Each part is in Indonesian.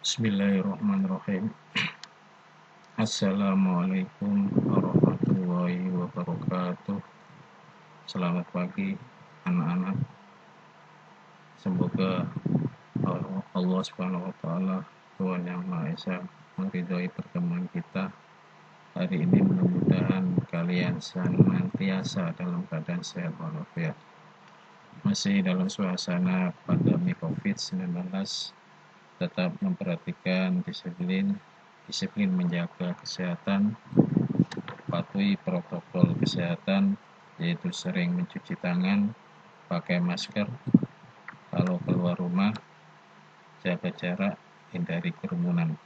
Bismillahirrahmanirrahim. Assalamualaikum warahmatullahi wabarakatuh. Selamat pagi anak-anak. Semoga Allah Subhanahu wa taala, Tuhan yang Maha Esa, meridhai pertemuan kita hari ini. Mudah-mudahan kalian senantiasa dalam keadaan sehat walafiat. Masih dalam suasana pandemi COVID-19, tetap memperhatikan disiplin menjaga kesehatan, patuhi protokol kesehatan, yaitu sering mencuci tangan, pakai masker, kalau keluar rumah, jaga jarak, hindari kerumunan.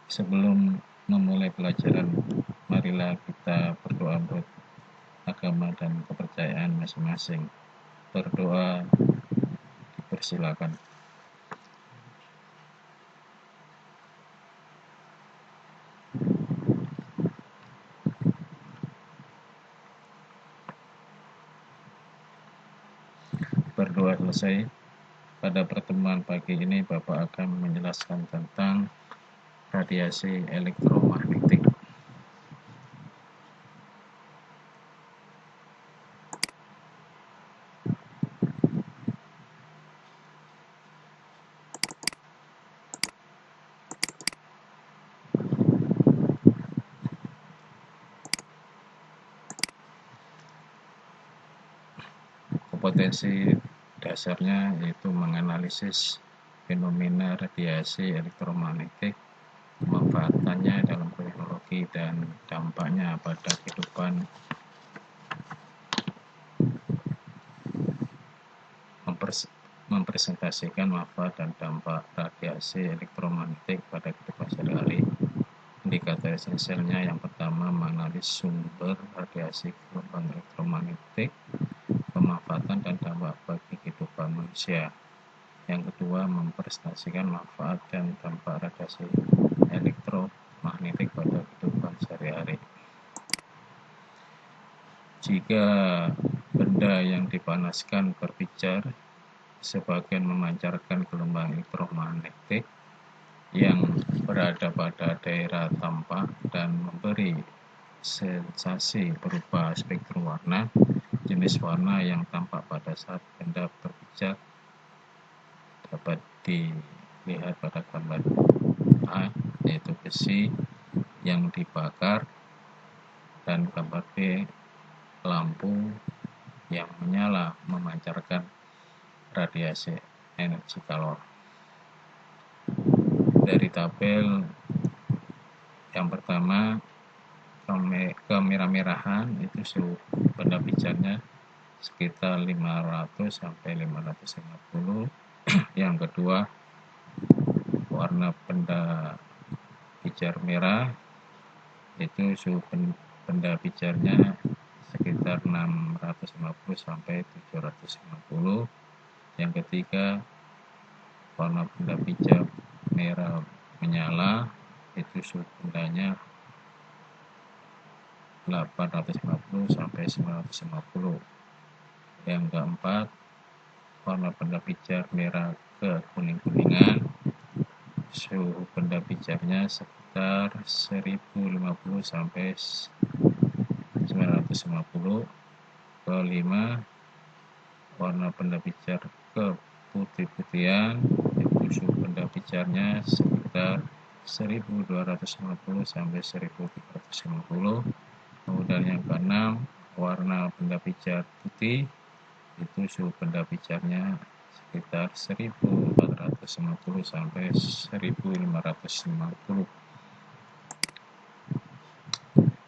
Sebelum memulai pelajaran, marilah kita berdoa menurut agama dan kepercayaan masing-masing. Berdoa dipersilakan. Berdoa selesai. Pada pertemuan pagi ini Bapak akan menjelaskan tentang radiasi elektromagnetik. Kompetensi dasarnya yaitu menganalisis fenomena radiasi elektromagnetik, pemanfaatannya dalam teknologi dan dampaknya pada kehidupan, mempresentasikan manfaat dan dampak radiasi elektromagnetik pada kehidupan sehari-hari. Indikator esensialnya yang pertama, menganalisis sumber radiasi gelombang elektromagnetik, pemanfaatan dan dampak bagi kehidupan manusia. Yang kedua, mempresentasikan manfaat dan dampak radiasi elektromagnetik pada kehidupan sehari-hari. Jika benda yang dipanaskan berpijar, sebagian memancarkan gelombang elektromagnetik yang berada pada daerah tampak dan memberi sensasi berupa spektrum warna. Jenis warna yang tampak pada saat benda berpijar dapat dilihat pada gambar A, yaitu besi yang dibakar, dan gambar B, lampu yang menyala memancarkan radiasi energi kalor. Dari tabel yang pertama, kemerah-merahan itu suhu benda pijarnya sekitar 500 sampai 550. Yang kedua, warna benda pijar merah itu suhu benda pijarnya sekitar 650 sampai 750. Yang ketiga, warna benda pijar merah menyala itu suhu bendanya 850 sampai 950. Yang keempat, warna benda pijar merah ke kuning-kuningan, suhu benda pijarnya sekitar 1050 sampai 950. Kelima, warna benda pijar ke putih-putihan, itu suhu benda pijarnya sekitar 1250 sampai 1350. Kemudian yang keenam, warna benda pijar putih, itu suhu benda pijarnya sekitar 1450 sampai 1550.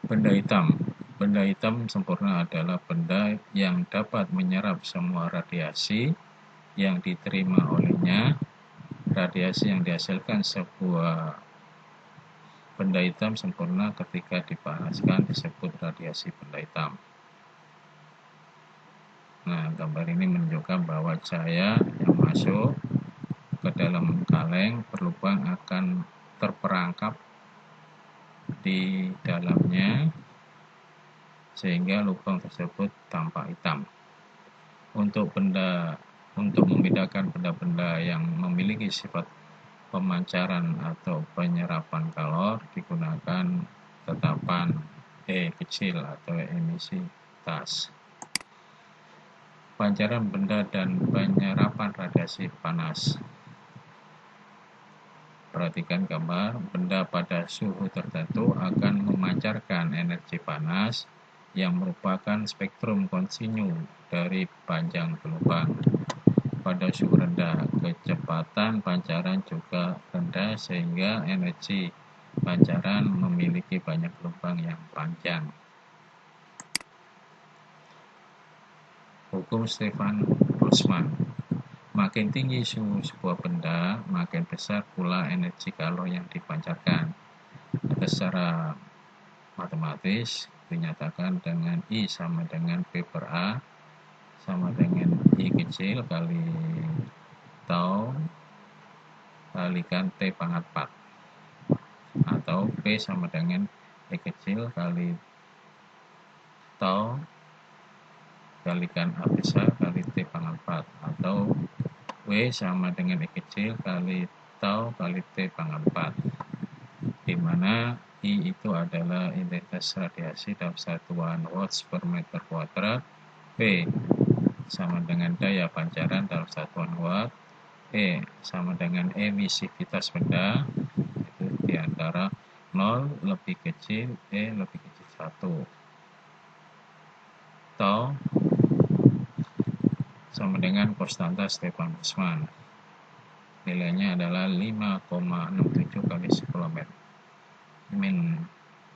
Benda hitam. Benda hitam sempurna adalah benda yang dapat menyerap semua radiasi yang diterima olehnya. Radiasi yang dihasilkan sebuah benda hitam sempurna ketika dipanaskan disebut radiasi benda hitam. Nah, gambar ini menunjukkan bahwa cahaya yang masuk ke dalam kaleng berlubang akan terperangkap di dalamnya sehingga lubang tersebut tampak hitam. Untuk membedakan benda-benda yang memiliki sifat pemancaran atau penyerapan kalor digunakan tetapan E kecil atau emisivitas. Pancaran benda dan penyerapan radiasi panas. Perhatikan gambar, benda pada suhu tertentu akan memancarkan energi panas yang merupakan spektrum kontinu dari panjang gelombang. Pada suhu rendah, kecepatan pancaran juga rendah sehingga energi pancaran memiliki banyak gelombang yang panjang. Hukum Stefan Boltzmann. Makin tinggi suhu sebuah benda, makin besar pula energi kalor yang dipancarkan. Atau secara matematis dinyatakan dengan I sama dengan P per A sama dengan I kecil kali tau kalikan T pangkat 4, atau P sama dengan E kecil kali tau kalikan A besar kali T pangkat 4, atau W sama dengan E kecil kali tau kali T pangkat 4, di mana I itu adalah intensitas radiasi dalam satuan watts per meter kuadrat, P sama dengan daya pancaran dalam satuan watt, E sama dengan emisivitas benda, itu diantara 0 lebih kecil, E lebih kecil 1. Tau sama dengan konstanta Stefan Boltzmann. Nilainya adalah 5,67 kali 10 meter min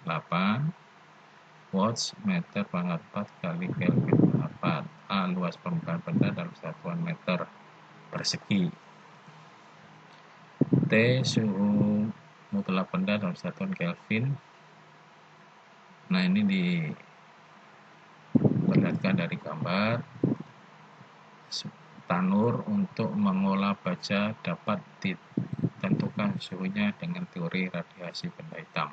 8 watts meter pangkat 4 kali Kelvin pangkat 4. A luas permukaan benda dalam satuan meter persegi. T suhu mutlak benda dalam satuan Kelvin. Nah, ini diperlihatkan dari gambar. Tanur untuk mengolah baja dapat ditentukan suhunya dengan teori radiasi benda hitam.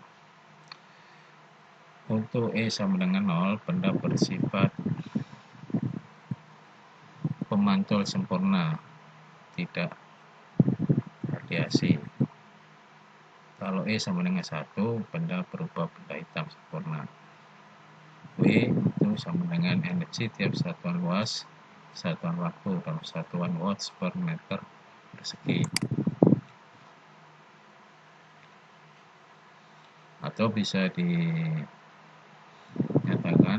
Untuk E sama dengan 0, benda bersifat pemantul sempurna, tidak radiasi. Kalau E sama dengan 1, benda berubah benda hitam sempurna. W itu sama dengan energi tiap satuan luas satuan waktu dalam satuan watts per meter persegi. Atau bisa dinyatakan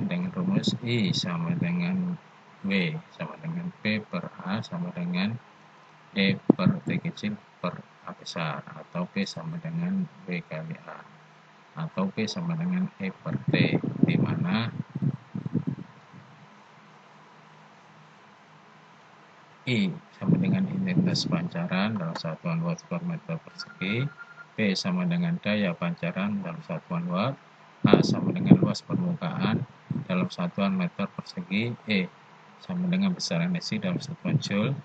dengan rumus I sama dengan W sama dengan P per A sama dengan E per T kecil per A besar, atau P sama dengan W kali A, atau P sama dengan E per T, di mana I sama dengan intensitas pancaran dalam satuan watt per meter persegi, P sama dengan daya pancaran dalam satuan watt, A sama dengan luas permukaan dalam satuan meter persegi, E sama dengan besar energi dalam satuan joule,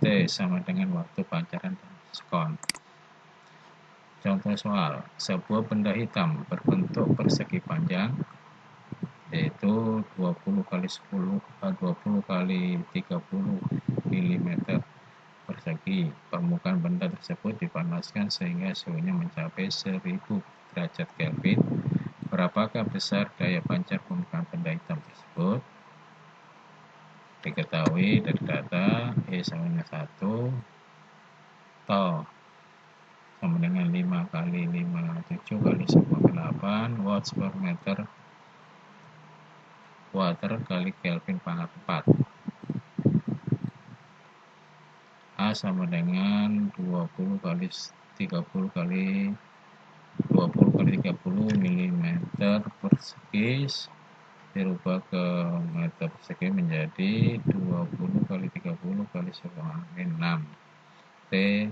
T sama dengan waktu pancaran dalam sekon. Contoh soal, sebuah benda hitam berbentuk persegi panjang yaitu 20 kali 10 20 kali 30 mm persegi. Permukaan benda tersebut dipanaskan sehingga suhunya mencapai 1000 derajat Kelvin. Berapakah besar daya pancar permukaan benda hitam tersebut? Diketahui dari data E sama dengan 1, tau sama dengan 5 kali 57 kali 10 8 watts per meter water kali Kelvin pangkat 4. A sama dengan 20 kali 30 kali 20 kali 30 mm persegi dirubah ke meter persegi menjadi 20 kali 30 kali 10 6 T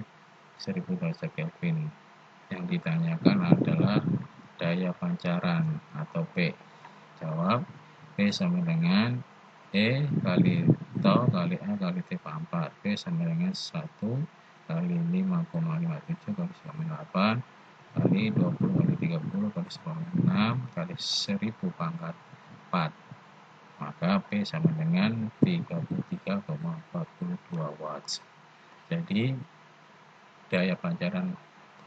1000 derajat Kelvin. Yang ditanyakan adalah daya pancaran atau P. Jawab, P sama dengan E kali tau kali A kali T pangkat 4. P sama dengan 1 kali 5,57 kali 9,8 kali 20 kali 30 kali 9,6 kali 1000 pangkat 4. Maka P sama dengan 33,42 watts. Jadi daya pancaran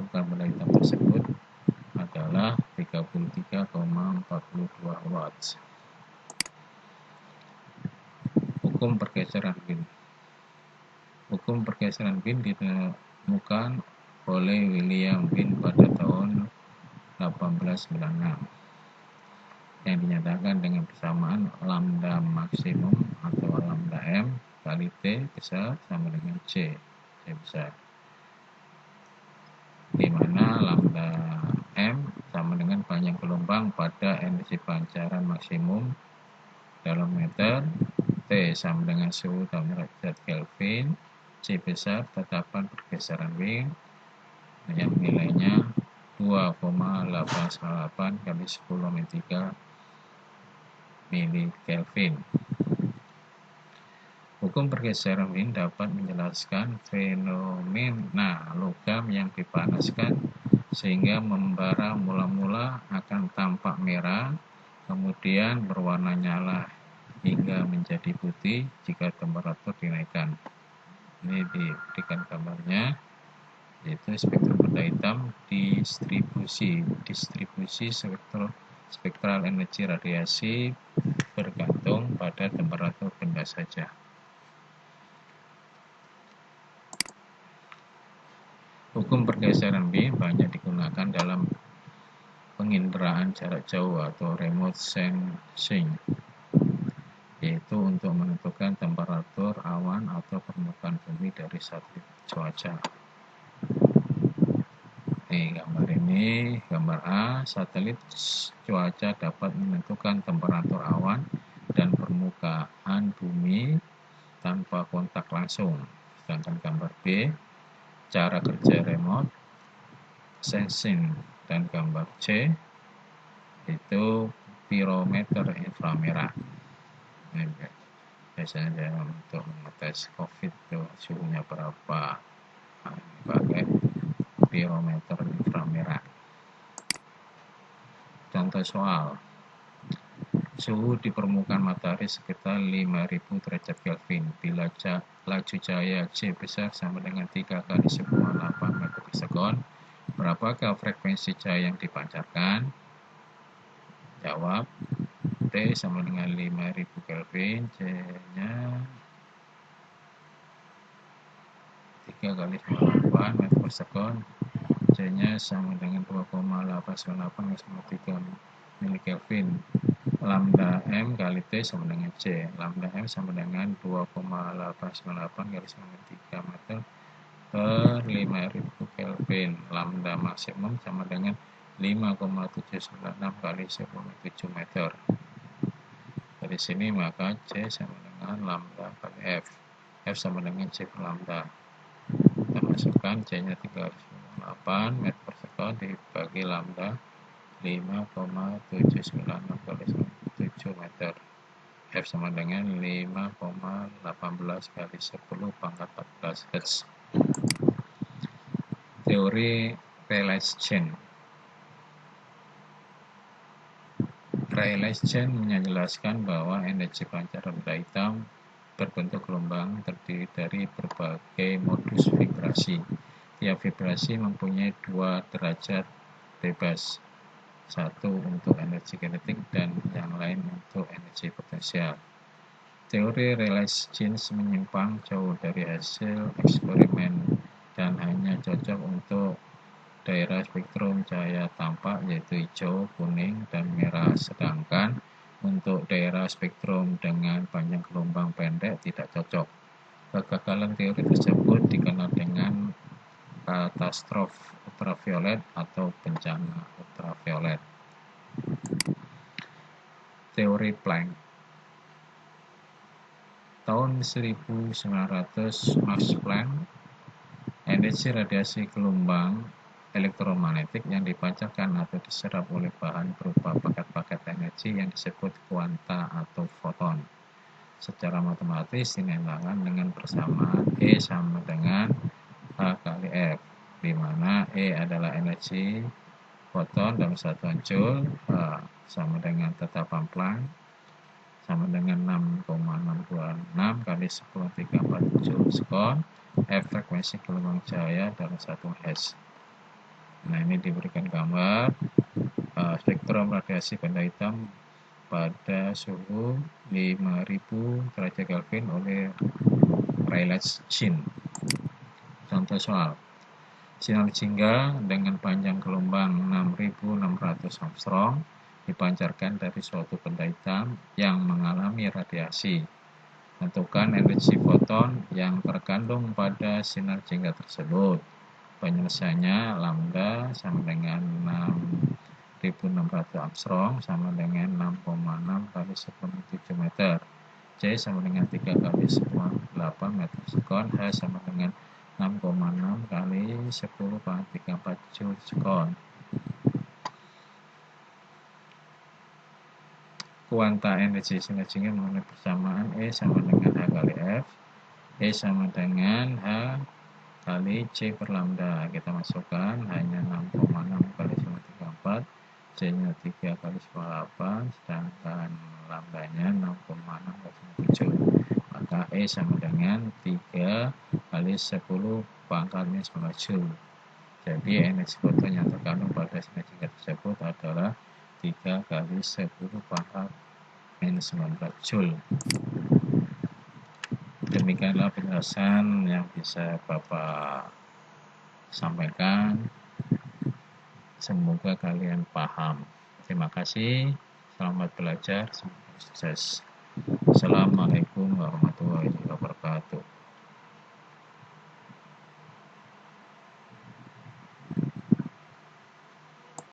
program benda hitam tersebut adalah 33,42 watts. Hukum pergeseran Wien. Hukum pergeseran Wien ditemukan oleh William Wien pada tahun 1896 yang dinyatakan dengan persamaan lambda maksimum atau lambda M kali T besar sama dengan C besar, di mana lambda M sama dengan panjang gelombang pada energi pancaran maksimum dalam meter, T sama dengan suhu dalam derajat Kelvin, C besar tetapan pergeseran Wien yang nilainya 2,898 kali 10⁻³ mili Kelvin. Hukum pergeseran Wien dapat menjelaskan fenomena logam yang dipanaskan sehingga membara mula-mula akan tampak merah, kemudian berwarna nyala hingga menjadi putih jika temperatur dinaikkan. Ini diberikan gambarnya, yaitu spektrum benda hitam distribusi spektral energi radiasi bergantung pada temperatur benda saja. Hukum pergeseran Wien banyak digunakan dalam penginderaan jarak jauh atau remote sensing, yaitu untuk menentukan temperatur awan atau permukaan bumi dari satelit cuaca. Gambar ini, gambar A, satelit cuaca dapat menentukan temperatur awan dan permukaan bumi tanpa kontak langsung. Sedangkan gambar B, cara kerja remote sensing, dan gambar C itu pirometer inframerah. Ini biasanya untuk mengetes COVID itu suhunya berapa, ini pakai pirometer inframerah. Contoh soal, suhu di permukaan matahari sekitar 5000 derajat Kelvin. Bila laju cahaya C besar sama dengan 3 kali 10⁻⁸ meter per sekon, berapakah frekuensi cahaya yang dipancarkan? Jawab, T sama dengan 5000 Kelvin, C-nya 3 kali 10⁻⁸ meter per sekon, C-nya sama dengan 2,898 mili Kelvin. Lambda M kali T sama dengan C. Lambda M sama dengan 2,898 kali 10⁻³ meter per 5000 Kelvin. Lambda maksimum sama dengan 5,796 kali 10⁻⁷ meter. Dari sini maka C sama dengan lambda kali F. F sama dengan C per lambda. Kita masukkan C-nya 3,8 meter per sekon dibagi lambda 5,796 kali 10⁻⁷ meter. F sama dengan 5,18 kali 10⁻14 Hz. Teori Rayleigh-Jeans. Rayleigh-Jeans menjelaskan bahwa energi pancaran benda hitam berbentuk gelombang terdiri dari berbagai modus vibrasi. Tiap vibrasi mempunyai 2 derajat bebas, satu untuk energi kinetik dan yang lain untuk energi potensial. Teori Rayleigh-Jeans menyimpang jauh dari hasil eksperimen dan hanya cocok untuk daerah spektrum cahaya tampak yaitu hijau, kuning, dan merah, sedangkan untuk daerah spektrum dengan panjang gelombang pendek tidak cocok. Kegagalan teori tersebut dikenal dengan katastrofe ultraviolet atau bencana ultraviolet. Teori Planck. Tahun 1900, Max Planck, energi radiasi gelombang elektromagnetik yang dipancarkan atau diserap oleh bahan berupa paket-paket energi yang disebut kuanta atau foton. Secara matematis dinyatakan dengan persamaan E sama dengan H kali F, di mana E adalah energi foton dalam satuan joule, H sama dengan tetapan Planck sama dengan 6,626 kali 10⁻³ joule sekon, frekuensi gelombang cahaya dalam 1 Hz. Nah, ini diberikan gambar spektrum radiasi benda hitam pada suhu 5000 derajat Kelvin oleh Rayleigh Jean. Contoh soal. Sinar jingga dengan panjang gelombang 6600 Armstrong dipancarkan dari suatu benda hitam yang mengalami radiasi. Tentukan energi foton yang terkandung pada sinar jingga tersebut. Penyelesaiannya lambda sama dengan 6600 Armstrong sama dengan 6,6 kali 10⁷ meter. C sama dengan 3 kali 10⁸ meter sekon. H sama dengan 6,6 kali 10⁻34 Joule sekon. Kuanta energi sinar jingga mengenai persamaan E sama dengan H kali F, E sama dengan H kali C per lambda. Kita masukkan hanya 6,6 kali 10⁻34, C-nya 3 kali 10⁸, sedangkan lambdanya 6,6 kali 10⁷. Maka E sama dengan 3 kali 10⁻⁹ Joule. Jadi energi foton yang terkandung pada sinar jingga tersebut adalah 3 kali 10⁻⁹ Joule. Demikianlah penjelasan yang bisa Bapak sampaikan. Semoga kalian paham. Terima kasih. Selamat belajar. Semoga sukses. Assalamualaikum warahmatullahi wabarakatuh.